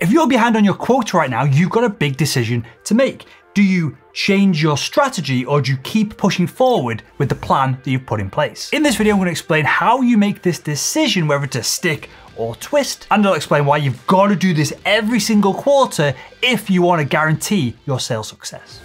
If you're behind on your quota right now, you've got a big decision to make. Do you change your strategy or do you keep pushing forward with the plan that you've put in place? In this video, I'm going to explain how you make this decision whether to stick or twist, and I'll explain why you've got to do this every single quarter if you want to guarantee your sales success.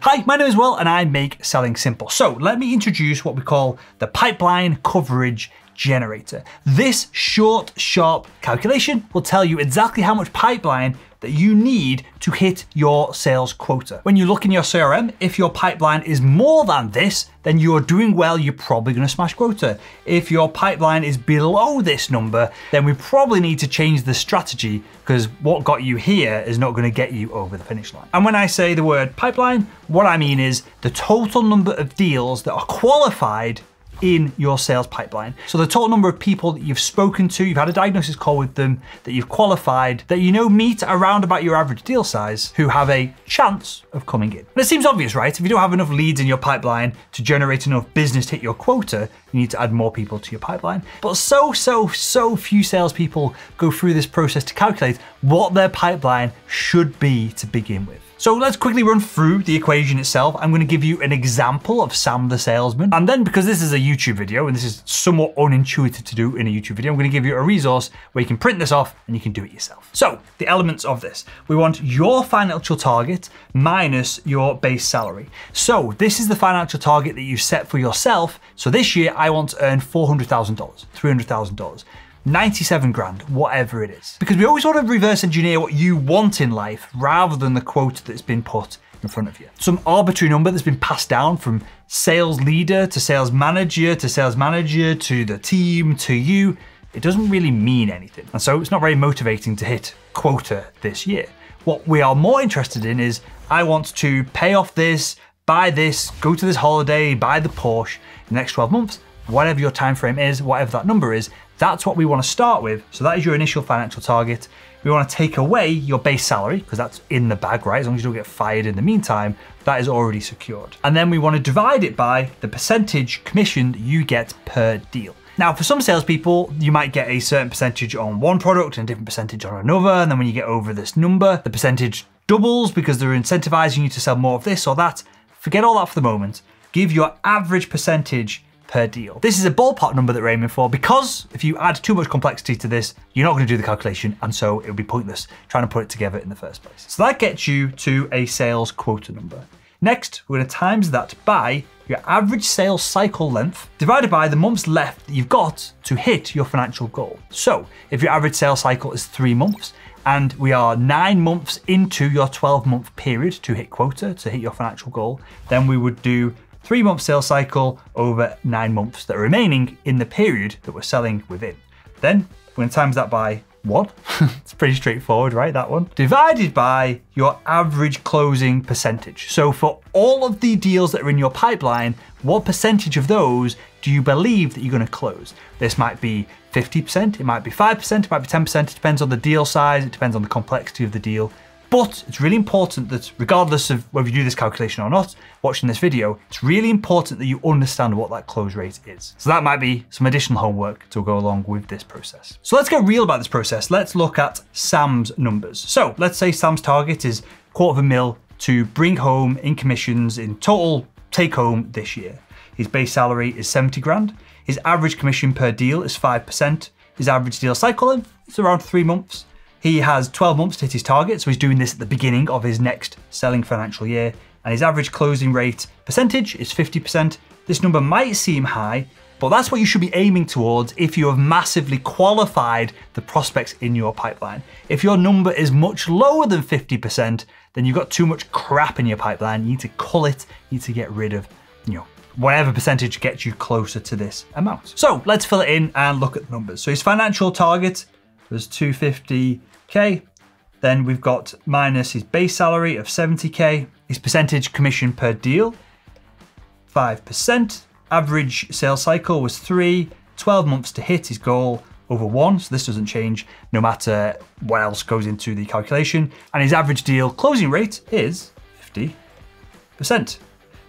Hi, my name is Will and I make selling simple. So let me introduce what we call the pipeline coverage generator. This short, sharp calculation will tell you exactly how much pipeline that you need to hit your sales quota. When you look in your CRM, if your pipeline is more than this, then you're doing well, you're probably gonna smash quota. If your pipeline is below this number, then we probably need to change the strategy because what got you here is not gonna get you over the finish line. And when I say the word pipeline, what I mean is the total number of deals that are qualified in your sales pipeline. So the total number of people that you've spoken to, you've had a diagnosis call with them, that you've qualified, that you know meet around about your average deal size, who have a chance of coming in. And it seems obvious, right? If you don't have enough leads in your pipeline to generate enough business to hit your quota, you need to add more people to your pipeline. But so few salespeople go through this process to calculate what their pipeline should be to begin with. So let's quickly run through the equation itself. I'm going to give you an example of Sam the salesman. And then because this is a YouTube video and this is somewhat unintuitive to do in a YouTube video, I'm going to give you a resource where you can print this off and you can do it yourself. So the elements of this, we want your financial target minus your base salary. So this is the financial target that you set for yourself. So this year I want to earn $400,000, $300,000. 97 grand, whatever it is. Because we always want to reverse engineer what you want in life rather than the quota that's been put in front of you. Some arbitrary number that's been passed down from sales leader to sales manager to the team to you, it doesn't really mean anything. And so it's not very motivating to hit quota this year. What we are more interested in is, I want to pay off this, buy this, go to this holiday, buy the Porsche in the next 12 months, whatever your time frame is, whatever that number is. That's what we want to start with. So that is your initial financial target. We want to take away your base salary because that's in the bag, right? As long as you don't get fired in the meantime, that is already secured. And then we want to divide it by the percentage commission that you get per deal. Now, for some salespeople, you might get a certain percentage on one product and a different percentage on another. And then when you get over this number, the percentage doubles because they're incentivizing you to sell more of this or that. Forget all that for the moment. Give your average percentage per deal. This is a ballpark number that we're aiming for because if you add too much complexity to this, you're not going to do the calculation, and so it would be pointless trying to put it together in the first place. So that gets you to a sales quota number. Next, we're going to times that by your average sales cycle length divided by the months left that you've got to hit your financial goal. So if your average sales cycle is 3 months, and we are 9 months into your 12-month period to hit quota, to hit your financial goal, then we would do 3-month sales cycle over 9 months that are remaining in the period that we're selling within. Then we're going to times that by 1. It's pretty straightforward, right? That one. Divided by your average closing percentage. So for all of the deals that are in your pipeline, what percentage of those do you believe that you're going to close? This might be 50%, it might be 5%, it might be 10%. It depends on the deal size, it depends on the complexity of the deal. But it's really important that regardless of whether you do this calculation or not, watching this video, it's really important that you understand what that close rate is. So that might be some additional homework to go along with this process. So let's get real about this process. Let's look at Sam's numbers. So let's say Sam's target is $250,000 to bring home in commissions in total take home this year. His base salary is 70 grand. His average commission per deal is 5%. His average deal cycle length is around 3 months. He has 12 months to hit his target, so he's doing this at the beginning of his next selling financial year, and his average closing rate percentage is 50%. This number might seem high, but that's what you should be aiming towards if you have massively qualified the prospects in your pipeline. If your number is much lower than 50%, then you've got too much crap in your pipeline. You need to cull it, you need to get rid of, whatever percentage gets you closer to this amount. So let's fill it in and look at the numbers. So his financial target was 250K. Then we've got minus his base salary of 70K. His percentage commission per deal, 5%. Average sales cycle was 3, 12 months to hit his goal over 1. So this doesn't change no matter what else goes into the calculation. And his average deal closing rate is 50%.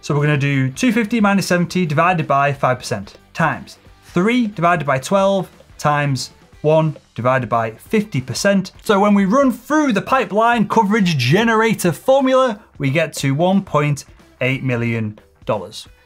So we're going to do 250 minus 70 divided by 5% times 3 divided by 12 times 1 divided by 50%. So when we run through the pipeline coverage generator formula, we get to $1.8 million.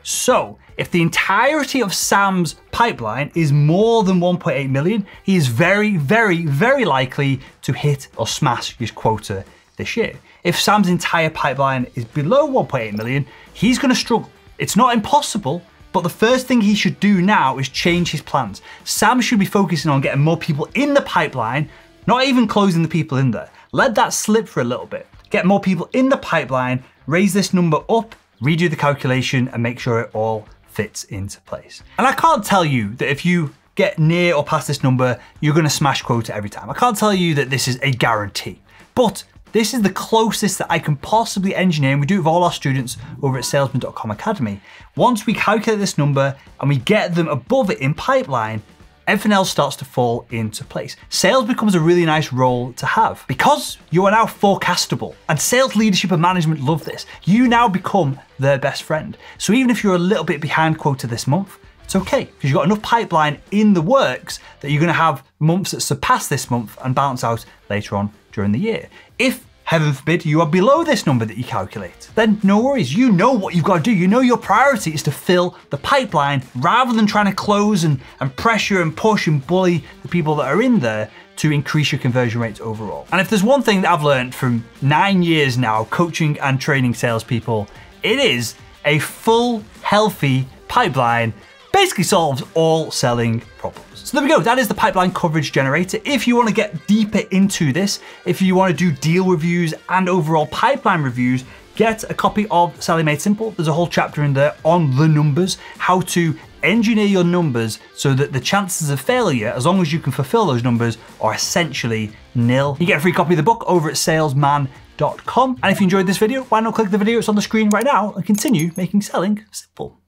So if the entirety of Sam's pipeline is more than 1.8 million, he is very, very, very likely to hit or smash his quota this year. If Sam's entire pipeline is below 1.8 million, he's gonna struggle. It's not impossible, but the first thing he should do now is change his plans. Sam should be focusing on getting more people in the pipeline, not even closing the people in there. Let that slip for a little bit. Get more people in the pipeline, raise this number up, redo the calculation, and make sure it all fits into place. And I can't tell you that if you get near or past this number, you're gonna smash quota every time. I can't tell you that this is a guarantee, but this is the closest that I can possibly engineer, and we do it with all our students over at salesman.com Academy. Once we calculate this number and we get them above it in pipeline, everything else starts to fall into place. Sales becomes a really nice role to have because you are now forecastable, and sales leadership and management love this. You now become their best friend. So even if you're a little bit behind quota this month, it's okay, because you've got enough pipeline in the works that you're gonna have months that surpass this month and balance out later on during the year. If, heaven forbid, you are below this number that you calculate, then no worries. You know what you've got to do. You know your priority is to fill the pipeline rather than trying to close and pressure and push and bully the people that are in there to increase your conversion rates overall. And if there's one thing that I've learned from 9 years now coaching and training salespeople, it is a full, healthy pipeline basically solves all selling problems. So there we go, that is the pipeline coverage generator. If you want to get deeper into this, if you want to do deal reviews and overall pipeline reviews, get a copy of Selling Made Simple. There's a whole chapter in there on the numbers, how to engineer your numbers so that the chances of failure, as long as you can fulfill those numbers, are essentially nil. You get a free copy of the book over at salesman.com. And if you enjoyed this video, why not click the video that's on the screen right now and continue making selling simple.